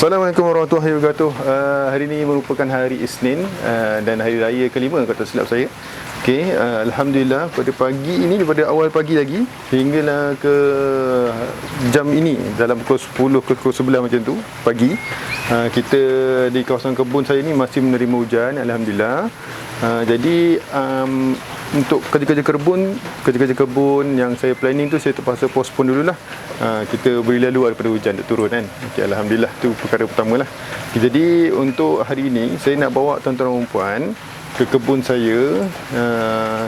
Assalamualaikum warahmatullahi wabarakatuh. Hari ini merupakan hari Isnin dan hari raya kelima kata silap saya. Okey, alhamdulillah pada pagi ini, daripada awal pagi lagi hinggalah ke jam ini dalam pukul 10 ke pukul 11 macam tu pagi, kita di kawasan kebun saya ni masih menerima hujan, alhamdulillah. Jadi untuk kerja-kerja kebun yang saya planning tu saya terpaksa postpone dululah. Kita beri lalu daripada hujan tak turun kan. Okay, alhamdulillah tu perkara pertama lah. Jadi untuk hari ini saya nak bawa tuan-tuan dan puan ke kebun saya.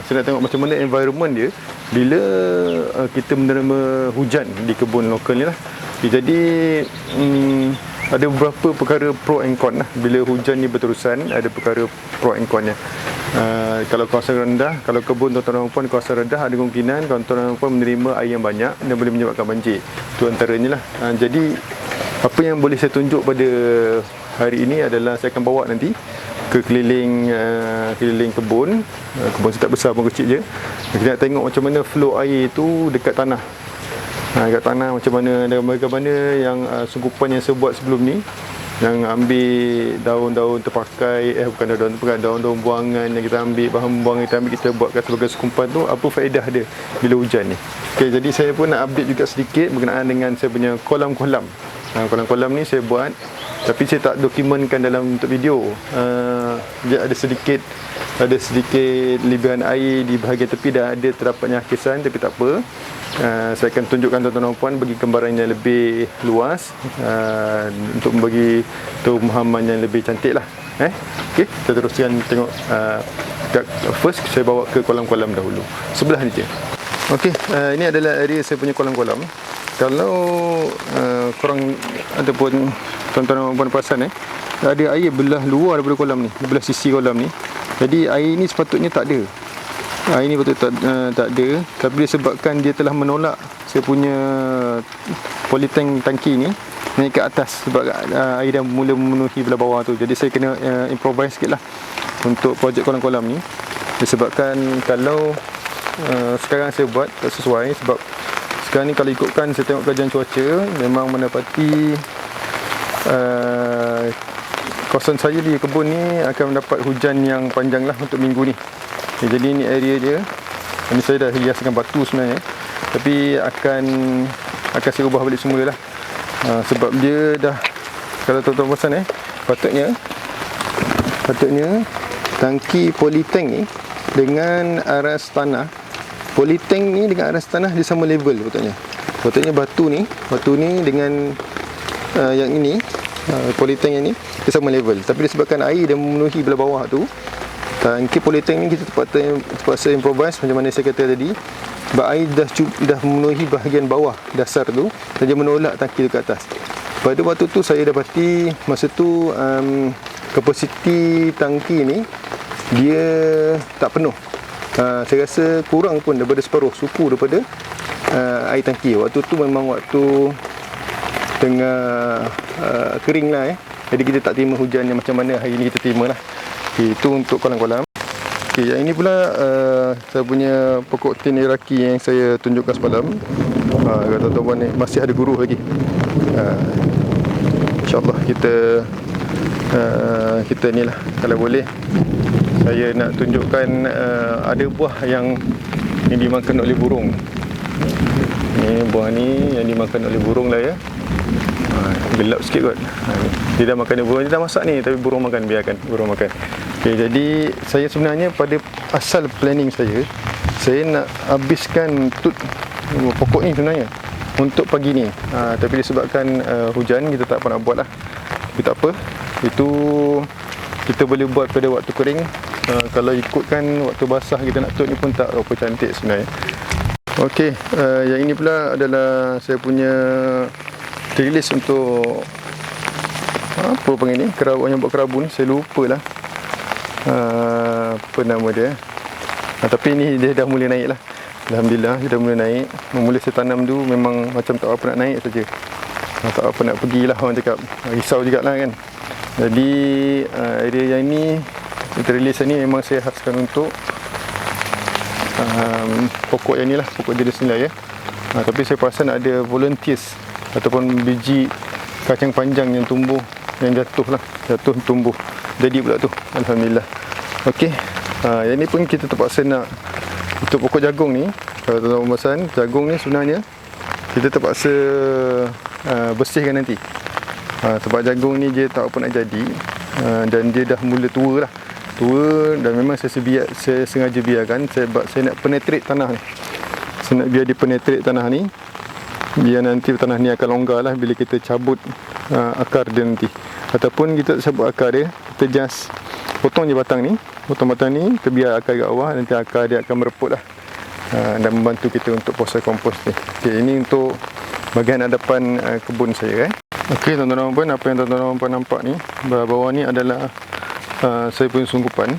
Saya nak tengok macam mana environment dia bila kita menerima hujan di kebun lokal ni lah. Jadi ada beberapa perkara pro and con lah. Bila hujan ni berterusan, ada perkara pro and con nya. Kalau kawasan rendah, kalau kebun tuan-tuan dan puan kawasan rendah, ada kemungkinan tuan-tuan dan puan menerima air yang banyak dan boleh menyebabkan banjir. Itu antaranya lah. Jadi apa yang boleh saya tunjuk pada hari ini adalah saya akan bawa nanti ke keliling kebun. Kebun saya tak besar pun, kecil je. Kita nak tengok macam mana flow air tu dekat tanah. Dekat tanah macam mana, dan bagaimana yang sungkupan yang saya buat sebelum ni, yang ambil daun-daun terpakai, bukan daun-daun terpakai, daun-daun buangan yang kita ambil, bahan buangan kita buatkan sebagai sungkupan tu, apa faedah dia bila hujan ni. Okay, jadi saya pun nak update juga sedikit berkenaan dengan saya punya kolam-kolam. Kolam-kolam ni saya buat, tapi saya tak dokumenkan dalam untuk video. Dia ada sedikit lebihan air di bahagian tepi, dan ada terdapatnya hakisan, tapi tak apa. Saya akan tunjukkan tuan-tuan dan puan bagi gambaran yang lebih luas, untuk membagi pemahaman yang lebih cantik lah. Okey, kita teruskan tengok. First saya bawa ke kolam-kolam dahulu. Sebelah ni je. Okey, ini adalah area saya punya kolam-kolam. Kalau korang ataupun tuan-tuan dan puan perasan, ada air belah luar daripada kolam ni, belah sisi kolam ni. Jadi air ni sepatutnya tak ada. Air ni betul tak ada, tapi disebabkan dia telah menolak saya punya polytank tangki ni naik ke atas, sebab air dah mula memenuhi belah bawah tu. Jadi saya kena improvise sikit lah untuk projek kolam-kolam ni. Disebabkan kalau sekarang saya buat tak sesuai, sebab sekarang ni kalau ikutkan saya tengok kajian cuaca, memang mendapati kawasan saya di kebun ni akan mendapat hujan yang panjang lah untuk minggu ni. Jadi ini area dia. Ini saya dah hiaskan batu sebenarnya, tapi akan saya ubah balik semula lah. Sebab dia dah, kalau tuan-tuan perasan patutnya tangki polytank ni dengan aras tanah, polytank ni dengan aras tanah dia sama level patutnya batu ni dengan yang ini, polytank yang ni dia sama level. Tapi disebabkan air dah memenuhi belah bawah tu, tangki polytank ni kita terpaksa improvise macam mana saya kata tadi, sebab air dah memenuhi bahagian bawah dasar tu, dan dia menolak tangki tu ke atas. Pada waktu tu saya dapati masa tu kapasiti tangki ni dia tak penuh. Saya rasa kurang pun daripada separuh suku daripada air tangki. Waktu tu memang waktu tengah kering lah. Jadi kita tak terima hujan yang macam mana hari ni kita terima lah. Itu untuk kolam-kolam. Yang ini pula saya punya pokok tin iraki yang saya tunjukkan semalam. Kata tuan-tuan ni masih ada guruh lagi. InsyaAllah kita ni lah, kalau boleh saya nak tunjukkan ada buah yang dimakan oleh burung. Ni buah ni yang dimakan oleh burung lah ya. Gelap sikit kot. Dia dah makan burung, dia dah masak ni, tapi burung makan, biarkan burung makan. Okay, jadi saya sebenarnya pada asal planning saya nak habiskan pokok ni sebenarnya untuk pagi ni. Tapi disebabkan hujan, kita tak apa nak buat lah. Tapi tak apa, itu kita boleh buat pada waktu kering. Kalau ikutkan waktu basah kita nak tut ni pun tak apa cantik sebenarnya. Okey, yang ini pula adalah saya punya rilis untuk apa panggil ni, yang buat kerabu ni, saya lupa lah apa nama dia. Tapi ni dia dah mula naik lah, alhamdulillah dia dah mula naik. Mula saya tanam tu memang macam tak apa nak naik saja, tak apa nak pergilah, orang cakap risau jugalah kan. Jadi area yang ni, rilis ni memang saya khaskan untuk pokok yang ni lah, pokok jenis ni lah ya. Tapi saya perasan ada volunteers ataupun biji kacang panjang yang tumbuh, yang jatuh tumbuh jadi pula tu, alhamdulillah. Okey, yang ni pun kita terpaksa nak, untuk pokok jagung ni, kalau tuan-tuan perasan, jagung ni sebenarnya kita terpaksa bersihkan nanti, sebab jagung ni dia tak apa nak jadi, dan dia dah mula tua dan memang saya sengaja biarkan sebab saya nak penetrate tanah ni. Saya nak biar dia penetrate tanah ni, biar nanti tanah ni akan longgar lah bila kita cabut akar dia nanti. Ataupun kita cabut akar dia, kita just potong je batang ni, kita biar akar kat bawah, nanti akar dia akan mereput lah, dan membantu kita untuk proses kompos ni. Okay, ini untuk bahagian hadapan kebun saya. Okey, tuan-tuan dan puan, apa yang tuan-tuan dan puan nampak ni, bawah ni adalah saya punya sungkupan.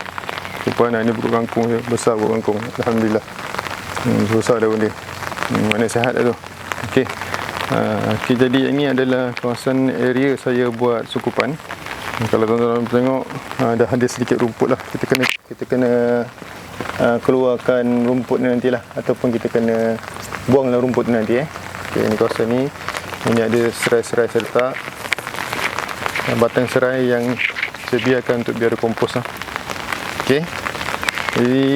Ini pokok kangkung saya, besar pokok kangkung, alhamdulillah. Besar dah pun dia, mana sihat dah tu. Okey, jadi ini adalah kawasan area saya buat sungkupan. Kalau tuan-tuan tengok, dah ada sedikit rumput lah. Kita kena keluarkan rumput ni nantilah, ataupun kita kena buanglah rumput ni nanti. Okey, ini kawasan ni, ini ada serai-serai serta batang serai yang saya biarkan untuk biar kompos lah. Okey, jadi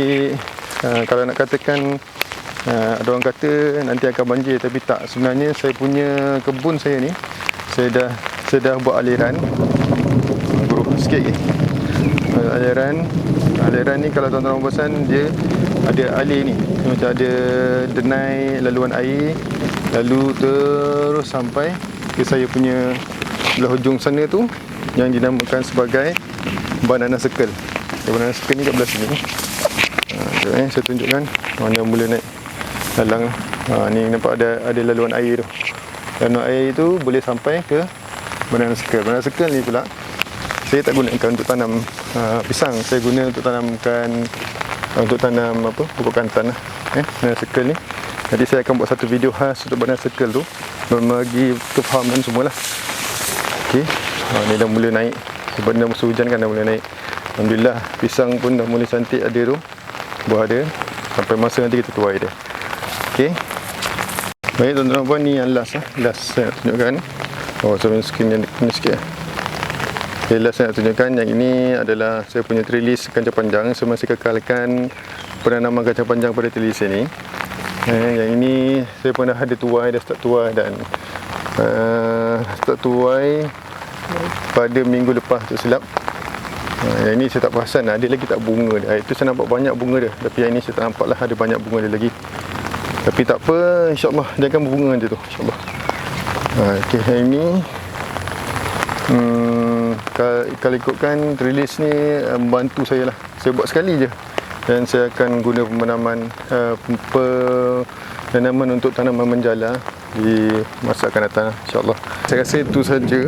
kalau nak katakan ada orang kata nanti akan banjir, tapi tak. Sebenarnya saya punya kebun saya ni, saya dah buat aliran buruk sikit lagi. Aliran ni kalau tuan-tuan perasan, dia ada alir ni, macam ada denai laluan air, lalu terus sampai ke saya punya belah hujung sana tu, yang dinamakan sebagai banana circle. Banana circle ni kat belah sini. Saya tunjukkan mana mula naik dalang. Ni nampak ada laluan air tu. Laluan air tu boleh sampai ke banana circle. Banana circle ni pula saya tak gunakan untuk tanam pisang. Saya guna untuk tanam pokok kantan lah. Banana circle ni. Jadi saya akan buat satu video khas untuk banana circle tu, bagi kefahaman semualah. Okey, ni dah mula naik. Sebab dah musim hujan kan, dah mula naik. Alhamdulillah, pisang pun dah mula cantik ada tu, buah ada. Sampai masa nanti kita tuai dia. Okey, baik tuan-tuan dan puan, ni yang last saya nak tunjukkan. Saya punya screen yang kena sikit lah. Okay, last saya nak tunjukkan. Yang ini adalah saya punya trellis kancah panjang. Saya masih kekalkan penanaman kancah panjang pada trellis ini. Yang ini saya pun dah ada tuai, dah start tuai, dan start tuai pada minggu lepas tu silap. Yang ini saya tak perasan ada lagi tak bunga dia. Itu saya nampak banyak bunga dia, tapi yang ini saya tak nampak lah ada banyak bunga dia lagi. Tapi tak apa, insyaAllah dia akan berbunga nanti tu, insyaAllah. Okay, yang ini kalau ikutkan trellis ni membantu saya lah. Saya buat sekali je, dan saya akan guna penanaman untuk tanaman menjala di masa akan datang, insyaAllah. Saya rasa itu saja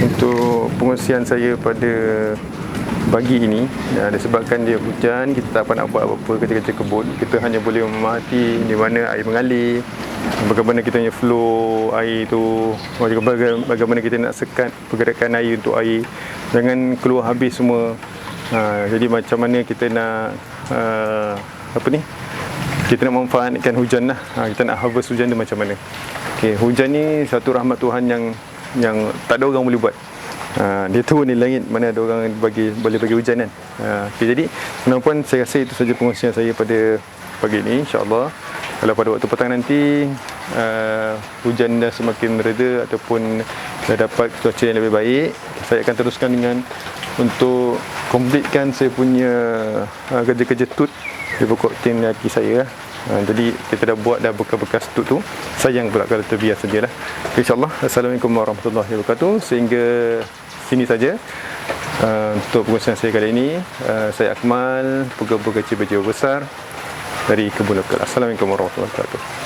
untuk pengusian saya pada pagi ini. Disebabkan dia hujan, kita tak dapat nak buat apa-apa kerja-kerja kebun. Kita hanya boleh memerhati di mana air mengalir, bagaimana kita punya flow air tu, bagaimana kita nak sekat pergerakan air untuk air jangan keluar habis semua. Jadi macam mana kita nak kita nak memanfaatkan hujan lah. Kita nak harvest hujan dia macam mana. Okay, hujan ni satu rahmat Tuhan yang tak ada orang boleh buat. Dia turun di langit, mana ada orang boleh bagi hujan kan. Okay, jadi tuan-tuan, saya rasa itu saja pengusian saya pada pagi ini. InsyaAllah kalau pada waktu petang nanti hujan dah semakin mereda ataupun dah dapat cuaca yang lebih baik, saya akan teruskan dengan untuk completekan saya punya kerja-kerja tut di pokok tin laki saya. Jadi kita dah buat bekas-bekas tut tu. Sayang pula kalau terbiar sajalah. InsyaAllah. Assalamualaikum warahmatullahi wabarakatuh. Sehingga sini saja untuk pengusian saya kali ini. Saya Akmal, pegawai kecil berjiwa besar dari Kebun Lokal. Assalamualaikum warahmatullahi wabarakatuh.